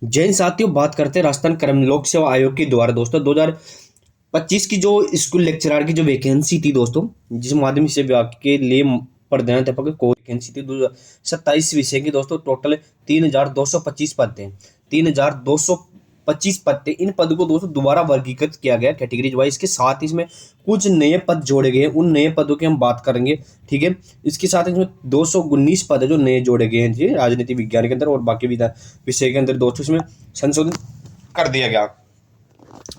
जैन साथियों, बात करते हैं राजस्थान कर्म लोक सेवा आयोग के द्वारा दोस्तों 2025 की जो स्कूल लेक्चरर की जो वैकेंसी थी दोस्तों, जिस माध्यमिक से विभाग के लिए प्रधानाध्यापक की कोई वैकेंसी थी 27 विषय की दोस्तों। टोटल 3,225 पद थे। 3,225 पद थे। इन पदों को दोस्तों दोबारा वर्गीकृत किया गया कैटेगरीज वाइज के साथ। इसमें कुछ नए पद जोड़े गए, उन नए पदों की हम बात करेंगे। ठीक है, इसके साथ इसमें 219 पद है जो नए जोड़े गए हैं जी राजनीति विज्ञान के अंदर, और बाकी विषय के अंदर दोस्तों इसमें संशोधन कर दिया गया।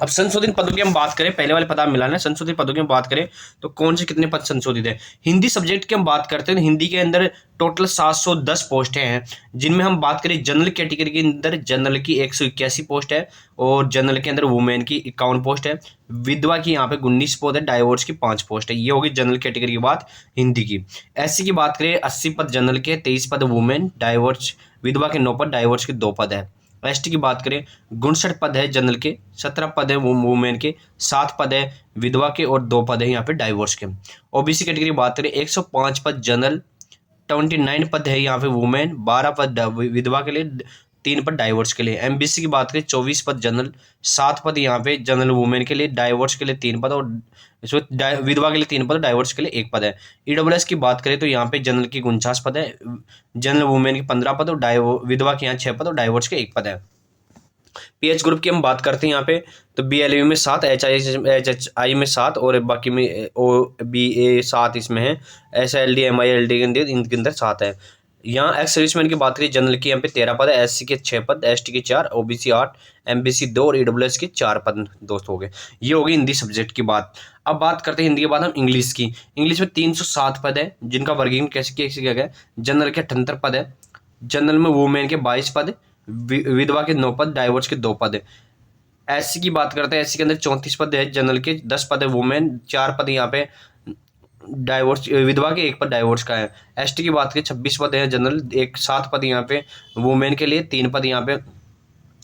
अब संशोधित पदों की हम बात करें, पहले वाले पद आप मिलाना है। संशोधित पदों की हम बात करें तो कौन से कितने पद संशोधित है। हिंदी सब्जेक्ट की हम बात करते हैं, हिंदी के अंदर टोटल 710 पोस्टें हैं, जिनमें हम बात करें जनरल कैटेगरी के अंदर जनरल की 181 पोस्ट है, और जनरल के अंदर वुमेन की 51 पोस्ट है। विधवा की यहाँ पे 19 पद है, डाइवोर्स की 5 पोस्ट है। ये होगी जनरल कैटेगरी की बात हिंदी की। एससी की बात करें 80 पद जनरल के, 23 पद वुमेन, डाइवोर्स विधवा के 9 पद, डाइवोर्स के 2 पद है। एसटी की बात करें 59 पद है जनरल के, 17 पद है वुमेन के, 7 पद है विधवा के, और 2 पद है यहाँ पे डाइवोर्स के। ओबीसी कैटेगरी बात करें 105 पद जनरल, 29 पद है यहाँ पे वुमेन, 12 पद विधवा के लिए, 3 पद डाइवोर्स के लिए। एमबीसी की बात करें 24 पद जनरल, 7 पद यहाँ पे जनरल वुमेन के लिए, डाइवोर्स के लिए 3 पद, और इसमें विधवा के लिए 3 पद, डाइवोर्स के लिए 1 पद है। ईडब्ल्यूएस की बात करें तो यहाँ पे जनरल की 49 पद है, जनरल वुमेन की 15 पद, और विधवा के यहाँ 6 पद, और डाइवोर्स के 1 पद है। पीएच ग्रुप की हम बात करते हैं यहाँ पे, तो बीएलयू में 7, एच एच आई में 7, और बाकी में ओ बी ए 7 इसमें है। SILD MILD के अंदर इनके अंदर 7 है। यहाँ एक्स सर्विसमैन की बात करें जनरल की यहाँ पे 13 पद है, एससी के 6 पद, एसटी के 4, ओबीसी 8, एमबीसी 2, और ईडब्ल्यूएस के 4 पद दोस्त हो गए। ये होगी हिंदी सब्जेक्ट की बात। अब बात करते हैं हिंदी के बाद हम इंग्लिश की। इंग्लिश में 307 पद है, जिनका वर्गीकरण कैसे कैसे किया गया। जनरल के 78 पद है, जनरल में वुमेन के 22 पद, विधवा के 9 पद, डाइवोर्स के 2 पद है। एससी की बात करते हैं, एससी के अंदर 34 पद है, जनरल के 10 पद है, वुमेन 4 पद यहाँ पे, डाइवोर्स विधवा के 1 पद डाइवोर्स का है। एसटी की बात करें 26 पद है जनरल, 7 पद यहाँ पे वुमेन के लिए, 3 पद यहाँ पे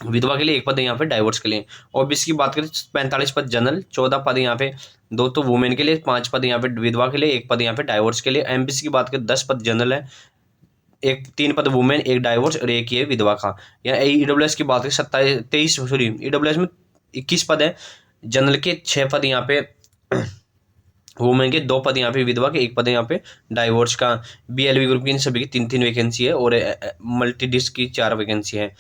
विधवा के लिए, 1 पद यहाँ पे डाइवोर्स के लिए। ओबीसी की बात करें 45 पद जनरल, 14 पद यहाँ पे, 2 तो वुमेन के लिए, 5 पद यहाँ पे विधवा के लिए, 1 पद यहाँ पे डाइवोर्स के लिए। एमबीसी की बात करें 10 पद जनरल है, 3 पद वुमेन, 1 डाइवोर्स, और 1 ये विधवा का। या ईडब्ल्यूएस की बात करें 23 ईडब्ल्यूएस में 21 पद है, जनरल के 6 पद यहाँ पे, वुमेन के 2 पद यहाँ पे, विधवा के 1 पद है यहाँ पे डाइवोर्स का। बीएलबी ग्रुप की इन सभी की 3-3 वैकेंसी है, और मल्टी डिस्क की 4 वैकेंसी है।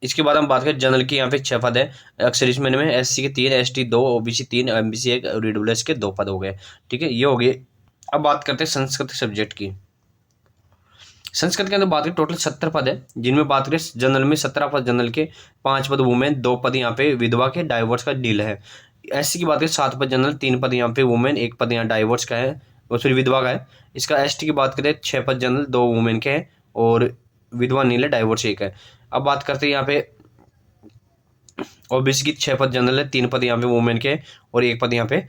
इसके बाद हम बात करें जनरल की यहाँ पे 6 पद है, एक्स-सर्विसमैन में एससी के 3, एसटी 2, ओबीसी 3, एमबीसी 1, और ईडब्ल्यूएस के 2 पद हो गए। ठीक है, ये हो गए। अब बात करते हैं संस्कृत सब्जेक्ट की। संस्कृत के अंदर बात करें टोटल 70 पद है, जिनमें बात करें जनरल में 17 पद जनरल के, 5 पद वुमेन, 2 पद यहाँ पे विधवा के, डाइवोर्स का डील है। एससी की बात करें 7 पद जनरल, 3 पद यहाँ पे वुमेन, 1 पद यहाँ डाइवोर्स का है, और फिर विधवा का है। इसका एसटी की बात करें 6 पद जनरल, 2 वुमेन के हैं, और विधवा नील है, डाइवोर्स 1 है। अब बात करते हैं यहाँ पे ओबीसी की 6 पद जनरल है, 3 पद यहाँ पे वुमेन के, और 1 पद यहाँ पे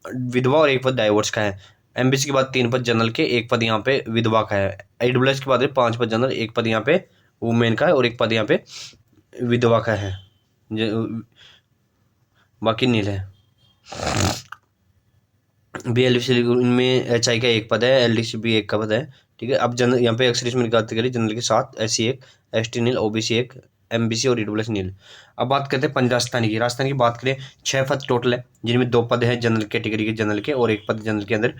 विधवा, और 1 पद डाइवोर्स का है। एमबीसी के बाद 3 पद जनरल के, 1 पद यहाँ पे विधवा का है। ईडब्ल्यूएस के बाद 5 पद जनरल, 1 पद यहाँ पे वुमेन का है, और 1 पद यहाँ पे विधवा का है, बाकी नील है। बीएलसी इनमें एचआई का 1 पद है, एलडीसी भी 1 का पद है। ठीक है, अब जनरल यहाँ पे एक्स में बात करें जनरल के 7, एससी 1, एसटी नील, ओबीसी 1, एमबीसी और ईडब्ल्यूएस नील। अब बात करते हैं राजस्थानी की। राजस्थान की बात करें 6 पद टोटल है, जिनमें 2 पद है जनरल कैटेगरी के जनरल के, और 1 पद जनरल के अंदर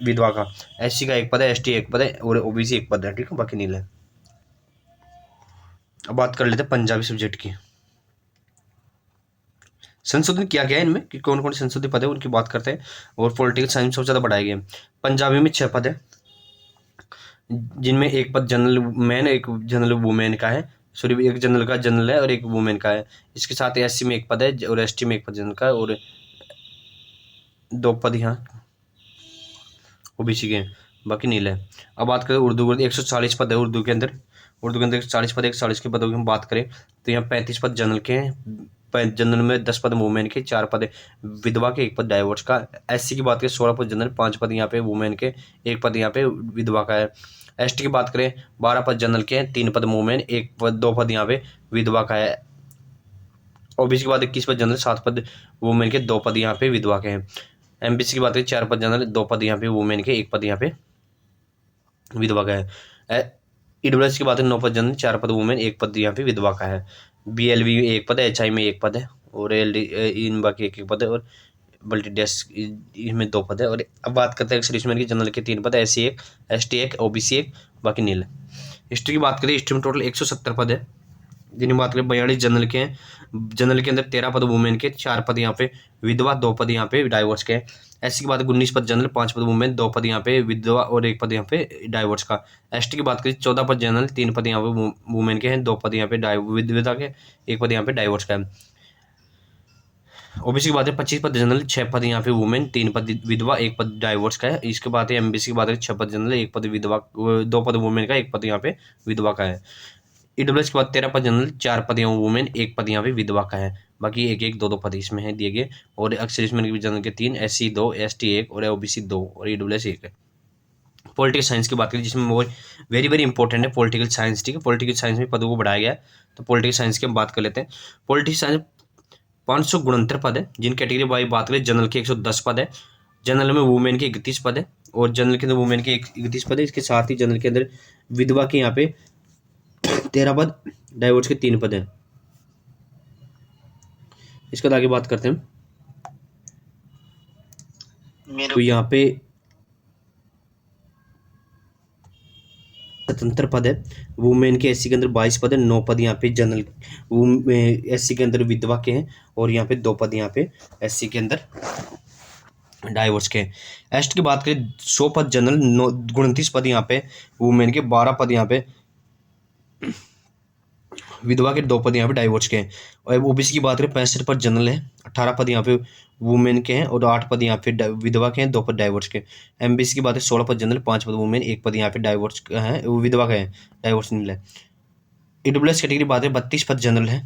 विधवा का। एससी का 1 पद है, एसटी 1 पद है, और ओबीसी 1 पद है। ठीक है, बाकी नील है। अब बात कर लेते हैं पंजाबी सब्जेक्ट की। संशोधन किया गया है इनमें कि कौन कौन संशोधित पद है उनकी बात करते हैं, और पॉलिटिकल साइंस सबसे ज़्यादा बढ़ाए गए। पंजाबी में 6 पद है, जिनमें 1 पद जनरल मैन, 1 जनरल वुमेन का है, सॉरी 1 जनरल का जनरल है, और 1 वुमेन का है। इसके साथ एससी में 1 पद है, और एसटी में 1 पद जनरल का है, और 2 पद यहाँ ओबीसी के हैं, बाकी नील है। अब बात करें उर्दू, 140 पद है उर्दू के अंदर। उर्दू के अंदर 140 पद, 140 के पदों की हम बात करें तो यहाँ 35 पद जनरल के हैं, जनरल में 10 पद वुमेन के, 4 पद विधवा के, 1 पद डाइवोर्स का। एससी की बात करें 16 पद जनरल, 5 पद यहाँ पे वुमेन के, 1 पद यहाँ पे विधवा का है। एसटी की बात करें 12 पद जनरल के हैं, 3 पद वुमेन, 1 पद 2 पद यहाँ पे विधवा का है। ओबीसी की बात 21 पद जनरल, 7 पद वुमेन के, 2 पद यहाँ पे विधवा के हैं। एमबीसी की बात करें 4 पद जनरल, 2 पद यहाँ पे वुमेन के, 1 पद यहाँ पे विधवा का है। ईडब्ल्यूएस की बात है 9 पद जनरल, 4 पद वुमेन, 1 पद यहाँ पे विधवा का है। बीएलवी 1 पद है, एचआई में 1 पद है, और एलडी इन बाकी 1 पद है, और मल्टी डेस्क इसमें 2 पद है। और अब बात करते हैं एक्स-सर्विसमैन की। जनरल के 3 पद है, एससी 1, एसटी 1, ओबीसी 1, बाकी नील। हिस्ट्री की बात करें, हिस्ट्री में टोटल 170 पद है, जिन्हें बात करें 42 जनरल के हैं। जनरल के अंदर 13 पद वुमेन के, 4 पद यहाँ पे विधवा, 2 पद यहाँ पे डाइवोर्स के। एससी की बात है 19 पद जनरल, 5 पद वुमेन, 2 पद यहाँ पे विधवा और 1 पद यहाँ पे डाइवोर्स का। एसटी की बात करें 14 पद जनरल, 3 पद यहाँ पे वुमेन के हैं, 2 पद यहाँ पे विधवा के, 1 पद यहाँ पे डाइवोर्स का है। ओबीसी की बात है 25 पद जनरल, 6 पद यहाँ पे वुमेन, 3 पद विधवा, 1 पद डाइवोर्स का है। इसके बाद है एमबीसी की बात है 6 पद जनरल, 1 पद विधवा, 2 पद वुमेन का, 1 पद यहाँ पे विधवा का है। ईडब्ल्यूएस के बाद 13 पद जनरल, 4 पद यहाँ वुमेन, 1 पद यहाँ पे विधवा का है। बाकी एक एक 2-2 पद इसमें है दिए गए। और एक्स-सर्विसमैन के जनरल के 3, एससी 2, एसटी 1 और ओबीसी 2 और ईडब्ल्यूएस 1 है। पॉलिटिकल साइंस की बात करें, जिसमें वो वेरी वेरी इंपॉर्टेंट है पॉलिटिकल साइंस, ठीक है। पॉलिटिकल साइंस में पदों को बढ़ाया गया है, तो पॉलिटिकल साइंस की हम बात कर लेते हैं। पॉलिटिकल साइंस 569 पद है, जिन कैटेगरी वाइज बात करें, जनरल के 110 पद है, जनरल में वुमेन के 31 पद है, और जनरल के अंदर वुमेन के 31 पद है। इसके साथ ही जनरल के अंदर विधवा के यहाँ पे 13 पद, डाइवोर्स के 3 पद हैं। इसके बाद आगे बात करते हैं, तो यहाँ पे स्वतंत्र पद है, वुमेन के एससी के अंदर 22 पद है, 9 पद यहाँ पे जनरल एससी के अंदर विधवा के हैं, और यहाँ पे 2 पद यहाँ पे एससी के अंदर डाइवोर्स के। एस्ट की बात करें 100 पद जनरल, 29 पद यहाँ पे वुमेन के, 12 पद यहाँ पे विधवा के, 2 पद यहाँ पे डाइवोर्स के हैं। और ओबीसी की बात करें 65 पद जनरल है, 18 पद यहाँ पे वुमेन के हैं, और 8 पद यहाँ पे विधवा के हैं, 2 पद डाइवोर्स के। एमबीसी की बात है 16 पद जनरल, 5 पद वुमेन, 1 पद यहाँ पे डाइवोर्स का है, विधवा का है, डाइवोर्स नहीं है। ईडब्ल्यूएस कैटेगरी बात है 32 पद जनरल है,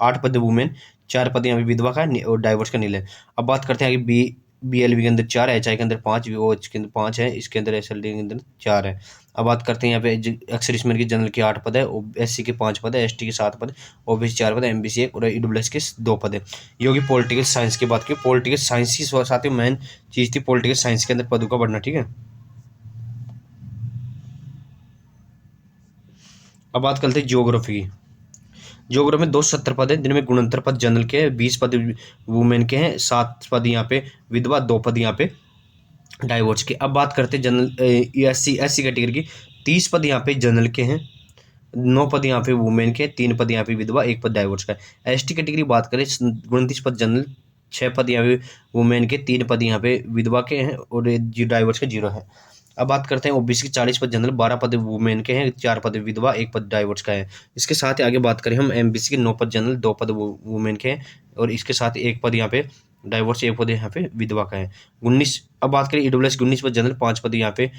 8 पद वुमेन, 4 पद यहाँ पे विधवा का और डाइवोर्स का नील है। अब बात करते हैं आगे बीएलवी के अंदर 4 है, एचआई के अंदर 5, वीओएच के अंदर 5 है, इसके अंदर एसएलडी के अंदर 4 है। अब बात करते हैं यहाँ पे एक्स-सर्विसमैन की जनरल के 8 पद है, एससी के 5 पद है, एसटी के 7 पद, ओबीसी 4 पद है, एमबीसी 1 और ईडब्ल्यूएस के 2 पद है। ये होगी पॉलिटिकल साइंस की बात की। पॉलिटिकल साइंस की साथ ही मेन चीज़ थी पॉलिटिकल साइंस के अंदर पदों का बढ़ना, ठीक है। अब बात करते हैं जियोग्राफी की। जियोग्राफी में 270 पद है, जिनमें गुणंतर पद जनरल के हैं, 20 पद वुमेन के हैं, 7 पद यहाँ पे विधवा, 2 पद यहाँ पे डाइवोर्स के। अब बात करते हैं जनरल एससी कैटेगरी की। 30 पद यहाँ पे जनरल के हैं, 9 पद यहाँ पे वुमेन के, 3 पद यहाँ पे विधवा, 1 पद डाइवोर्स का है। एसटी कैटेगरी बात करें 29 पद जनरल, 6 पद यहाँ पे वुमेन के, 3 पद यहाँ पे विधवा के हैं, और डाइवोर्स के 0 है। अब बात करते हैं ओबीसी के 40 पद जनरल, 12 पद वुमेन के हैं, 4 पद विधवा, 1 पद डाइवोर्स का है। इसके साथ ही आगे बात करें हम एमबीसी के 9 पद जनरल, 2 पद वुमेन के हैं, और इसके साथ 1 पद यहाँ पे डाइवोर्स, 1 पद यहाँ पे विधवा का है। 19 अब बात करें ईडब्ल्यूएस 19 पद जनरल, 5 पद यहाँ पे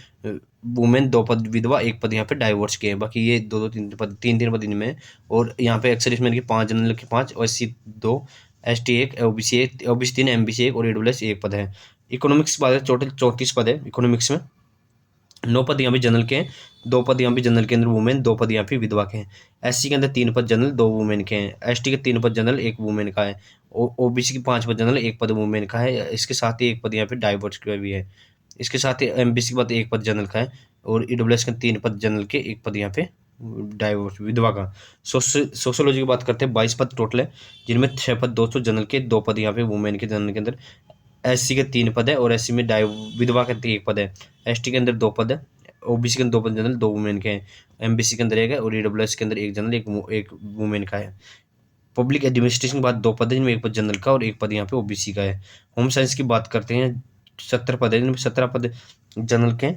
वुमेन, 2 पद विधवा, 1 पद यहाँ पे डाइवोर्स के हैं। बाकी ये 2-2 3-3 पद इनमें है। और यहाँ पे एक्स-सर्विसमैन के 5 जनरल के 5, और SC 2, ST 1, OBC 1, OBC 3, MBC 1 और ईडब्ल्यूएस 1 पद है। इकोनॉमिक्स की बात है टोटल 34 पद है इकोनॉमिक्स में, 9 पद यहाँ पे जनरल के हैं, 2 पद यहाँ पे जनरल के अंदर वुमेन, 2 पद यहाँ पे विधवा के हैं। एससी के अंदर 3 पद जनरल, 2 वुमेन के हैं। एसटी के 3 पद जनरल, 1 वुमेन का है। ओबीसी के 5 पद जनरल, 1 पद वुमेन का है। इसके साथ ही 1 पद यहाँ पे डाइवोर्स का भी है। इसके साथ ही एमबीसी के बाद 1 पद जनरल का है, और ईडब्ल्यूएस के 3 पद जनरल के, 1 पद यहाँ पे डाइवोर्स विधवा का। सोशोलॉजी की बात करते हैं, 22 पद टोटल है, जिनमें 6 पद 200 जनरल के, 2 पद यहाँ पे वुमेन के जनरल के अंदर। एससी के 3 पद है, और एससी में विधवा के 1 पद है। एसटी के अंदर 2 पद है, ओबीसी के अंदर 2 पद जनरल, 2 वुमेन के हैं। एमबीसी के अंदर 1 है, और ईडब्ल्यूएस के अंदर 1 जनरल, 1 वुमेन का है। पब्लिक एडमिनिस्ट्रेशन के बाद 2 पद है, जिनमें 1 पद जनरल का और 1 पद यहाँ पे ओबीसी का है। होम साइंस की बात करते हैं, 70 पद है, जिनमें 17 पद जनरल के,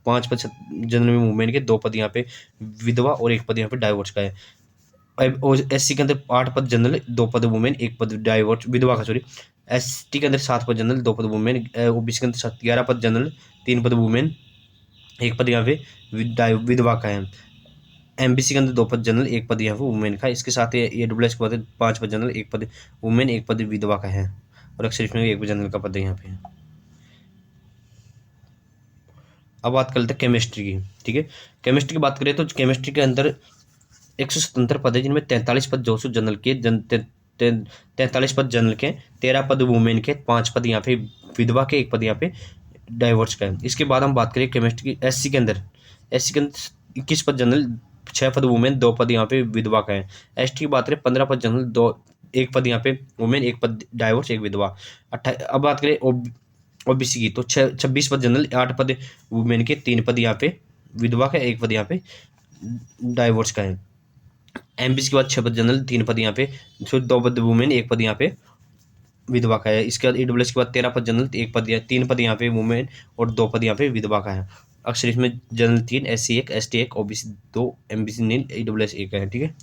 5 पद जनरल में वुमेन के, 2 पद यहाँ पे विधवा और 1 पद यहाँ पे डाइवोर्स का है। एससी के अंदर 8 पद जनरल, 2 पद वुमेन, 1 पद डाइवोर्स विधवा का, सॉरी। एसटी के अंदर 7 पद जनरल, 2 पद वुमेन। ओबीसी के अंदर 11 पद जनरल, 3 पद वुमेन, 1 पद यहाँ पे विधवा का है। एमबीसी के अंदर 2 पद जनरल, 1 पद यहाँ पे वुमेन का है। इसके साथ ही ईडब्ल्यूएस के बाद 5 पद जनरल, 1 पद वुमेन, 1 पद विधवा का है, और एक्स-सर्विसमैन में 1 पद जनरल का पद है यहाँ पे। अब बात कर लेते हैं केमिस्ट्री की, ठीक है। केमिस्ट्री की बात करें तो केमिस्ट्री के अंदर 177 पद है, जिनमें 43 पद जोसु जनरल के, 43 पद जनरल के, 13 पद वुमेन के, 5 पद यहाँ पे विधवा के, 1 पद यहाँ पे डाइवोर्स का है। इसके बाद हम बात करें केमिस्ट्री की एससी के अंदर 21 पद जनरल, 6 पद वुमेन, 2 पद यहाँ पे विधवा का है। एसटी की बात करें 15 पद जनरल, 2 1 पद यहाँ पे वुमेन, 1 पद डाइवोर्स, 1 विधवा। अब बात करें ओबीसी की तो 26 पद जनरल, 8 पद वुमेन के, 3 पद यहाँ पे विधवा का, 1 पद यहाँ पे डाइवोर्स का है। एमबीसी के बाद 6 पद जनरल, 3 पद यहाँ पे, 2 पद वुमेन, 1 पद यहाँ पे विधवा का है। इसके बाद ईडब्ल्यूएस के बाद 13 पद जनरल, 1 पद 3 पद यहाँ पे वुमेन और 2 पद यहाँ पे विधवा का है। अक्सर इसमें general 3, SC 1, ST 1, OBC 2, MBC 0, EWS 1 है। ठीक है,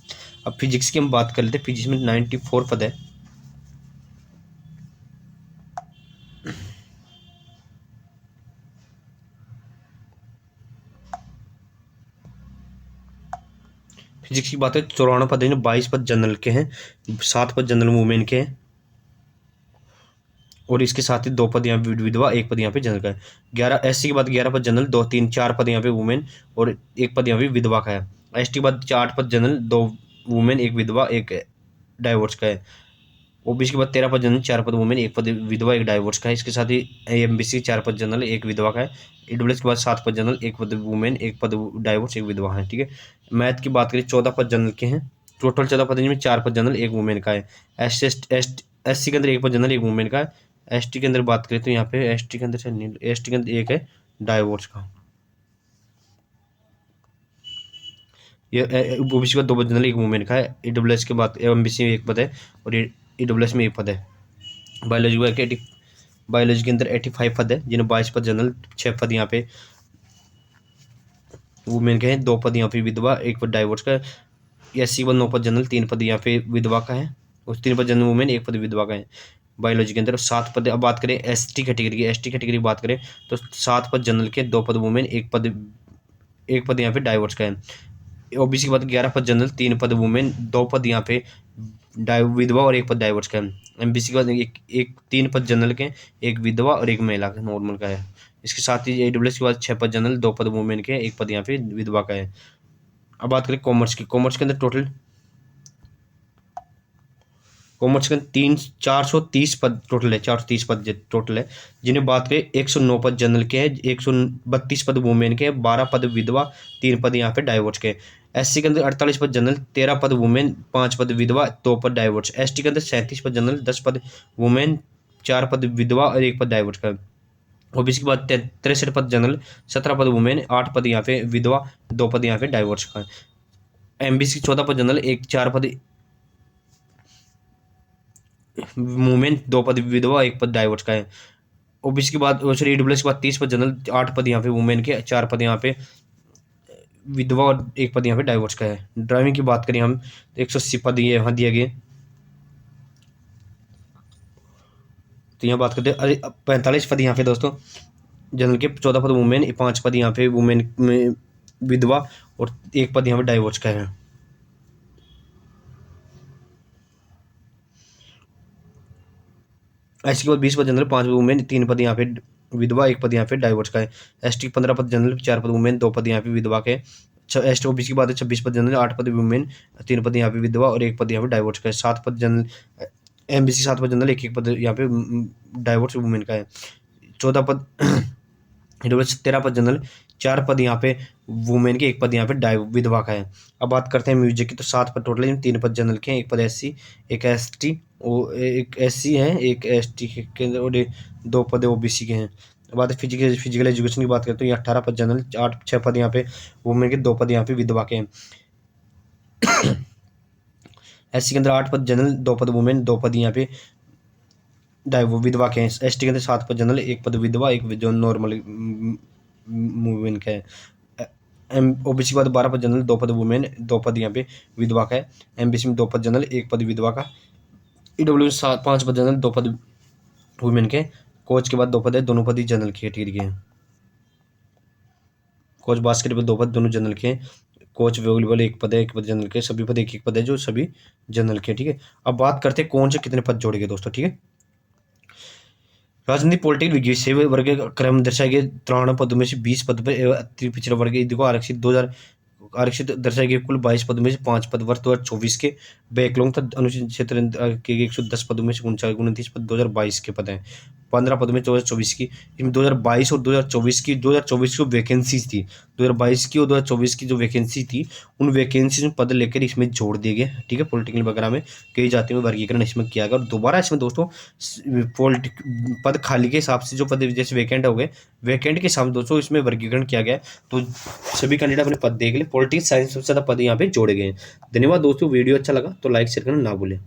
अब फिजिक्स की हम बात कर लेते हैं। फिजिक्स में 94 पद है। फिजिक्स की बात है 94 पद है, 22 पद जनरल के हैं, 7 पद जनरल वुमेन के हैं और इसके साथ ही 2 पद यहाँ पे विधवा, 1 पद यहाँ पे जनरल का है। 11 एससी के बाद 11 पद जनरल, 2 3 4 पद यहाँ पे वुमेन और 1 पद यहाँ पे विधवा का है। एसटी के बाद 8 पद जनरल, 2 वुमेन, 1 विधवा, 1 डाइवोर्स का है। ओबीसी के बाद 13 पद जनरल, 4 पद वुमेन, 1 पद विधवा, 1 डाइवोर्स का है। इसके साथ ही एमबीसी 4 पद जनरल, 1 विधवा का है। ईडब्ल्यूएस के बाद 7 पद जनरल, 1 पद वुमेन, 1 पद डाइवोर्स, 1 विधवा है। ठीक है, मैथ की बात करें 14 पद जनरल के हैं, टोटल 14 पद में 4 पद जनरल, 1 वुमेन का है। एससी के अंदर 1 पद जनरल, 1 वुमेन का है। एसटी के अंदर बात करें तो यहाँ पे एसटी के अंदर एसटी के अंदर 1 है डाइवोर्स का। ये ओबीसी का 2 पद जनरल, 1 वुमेन का है। ईडब्ल्यूएस के बाद एमबीसी में 1 पद है और ईडब्ल्यूएस में 1 पद है। बायोलॉजी के अंदर 85 पद है, जिन्हें 22 पद जनरल, 6 पद यहाँ पे वुमेन के हैं, 2 पद यहाँ पे विधवा, 1 पद डाइवोर्स का है। एससी के बाद 9 पद जनरल, 3 पद यहाँ पे विधवा का है और 3 पद जनरल वुमेन, 1 पद विधवा का है बायोलॉजी के अंदर। 7 पद। अब बात करें एसटी कैटेगरी की, एसटी कैटेगरी की बात करें तो 7 पद जनरल के, 2 पद वुमेन, 1 पद यहाँ पे डाइवोर्स का है। ओबीसी के बाद 11 पद जनरल, 3 पद वुमेन, 2 पद यहाँ पे विधवा और 1 पद डाइवोर्स का है। एमबीसी के बाद एक 3 पद जनरल के, 1 विधवा और 1 महिला का नॉर्मल का है। इसके साथ ही ईडब्ल्यूएस के बाद 6 पद जनरल, 2 पद वुमेन के, 1 पद यहाँ पे विधवा का है। अब बात करें कॉमर्स की, कॉमर्स के अंदर टोटल कॉमर्स के 430 पद टोटल है, 430 पद टोटल है, जिन्हें बात करें 109 पद जनरल के हैं, 132 पद वुमेन के, 12 पद विधवा, 3 पद यहाँ पे डाइवोर्स के। एससी के अंदर 48 पद जनरल, 13 पद वुमेन, 5 पद विधवा, 2 पद डाइवोर्स। एसटी के अंदर 37 पद जनरल, 10 पद वुमेन, 4 पद विधवा और 1 पद डाइवोर्स का। ओबीसी के बाद 63 पद जनरल, 17 पद वुमेन, 8 पद यहाँ पे विधवा, 2 पद यहाँ पे डाइवोर्स का। एमबीसी 14 पद जनरल, 4 पद वुमेन, 2 पद विधवा, 1 पद डाइवोर्स का है। ओबीसी के बाद सॉरी ईडब्ल्यूएस के बाद 30 पद जनरल, 8 पद यहाँ पे वुमेन के, 4 पद यहाँ पे विधवा और 1 पद यहाँ पे डाइवोर्स का है। ड्राइविंग की बात करें हम तो 180 पद ये यहाँ दिए गए। तो यहाँ बात करते हैं, अरे 45 पद यहाँ पे दोस्तों जनरल के, 14 पद वुमेन, 5 पद यहाँ पे वुमेन में विधवा और 1 पद यहाँ पे डाइवोर्स का है। एसटी के बाद 20 पद जनरल, 5 वुमेन, 3 पद यहाँ पे विधवा, 1 पद यहाँ पे डाइवोर्स का है। एसटी 15 पद जनरल, 4 पद वुमेन, 2 पद यहाँ पे विधवा के। एसटी ओबीसी की बात है 26 पद जनरल, 8 पद वुमेन, 3 पद यहाँ पे विधवा और 1 पद यहाँ पे डाइवोर्स का है। 7 पद जनरल एमबीसी, 7 पद जनरल, 1 पद यहाँ पे डाइवोर्स वुमेन का है। 14 पद 13 पद जनरल, 4 पद यहाँ पे वुमेन के, 1 पद यहाँ पे विधवा का है। अब बात करते हैं म्यूजिक की तो 7 पद टोटल, 3 पद जनरल के हैं, 1 पद एससी, 1 एसटी, एक एससी है, 1 एसटी के अंदर और 2 पद ओबीसी के हैं। बात है फिजिकल एजुकेशन की बात करते हैं, 18 पद जनरल, 6 पद यहाँ पे वुमेन के, 2 पद यहाँ पे विधवा के हैं। एससी के अंदर 8 पद जनरल, 2 पद वुमेन, 2 पद यहाँ पे विधवा के हैं। एसटी के अंदर 7 पद जनरल, 1 पद विधवा, 1 जो नॉर्मल वुमेन का है। ओबीसी के बाद 12 पद जनरल, 2 पद वुमेन, 2 पद यहाँ पे विधवा का है। एमबीसी में 2 पद जनरल, 1 पद विधवा का। ईडब्ल्यू 5 पद जनरल, 2 पद वुमेन के। कोच के बाद 2 पद है, दोनों पद ही जनरल कैटेगरी के हैं। कोच बास्केटबॉल 2 पद, दोनों जनरल के हैं। कोच वॉलीबॉल 1 पद है, 1 पद जनरल के। सभी पद 1 पद है, जो सभी जनरल के। ठीक है, अब बात करते हैं कौन से कितने पद जोड़ेंगे दोस्तों। ठीक है, राजनीति पॉलिटिकल विषय वर्ग के क्रम दर्शाए गए 93 पदों में से 20 पद पर अति पिछड़ा वर्ग को आरक्षित 2000 आरक्षित दर्शाए गए कुल 22 पदों में से 5 पद वर्ष 2024 के। बैकलॉग तथा अनुसूचित क्षेत्र के 110 पदों में से 29 पद 2022 के पद हैं। 15 पद में 2024 की, इसमें 2022 और 2024 की 2024 की वैकेंसीज थी, 2022 की और 2024 की जो वैकेंसी थी उन वैकेंसीज में पद लेकर इसमें जोड़ दिए गए। ठीक है, पॉलिटिकल वगैरह में कई जातियों में वर्गीकरण इसमें किया गया और दोबारा इसमें दोस्तों पद खाली के हिसाब से जो पद जैसे वैकेंट हो गए, वैकेंट के हिसाब से दोस्तों इसमें वर्गीकरण किया गया। तो सभी कैंडिडेट अपने पद देख ले, पॉलिटिक्स साइंस सबसे ज़्यादा पद यहाँ पे जोड़े गए हैं। धन्यवाद दोस्तों, वीडियो अच्छा लगा तो लाइक शेयर करना ना भूलें।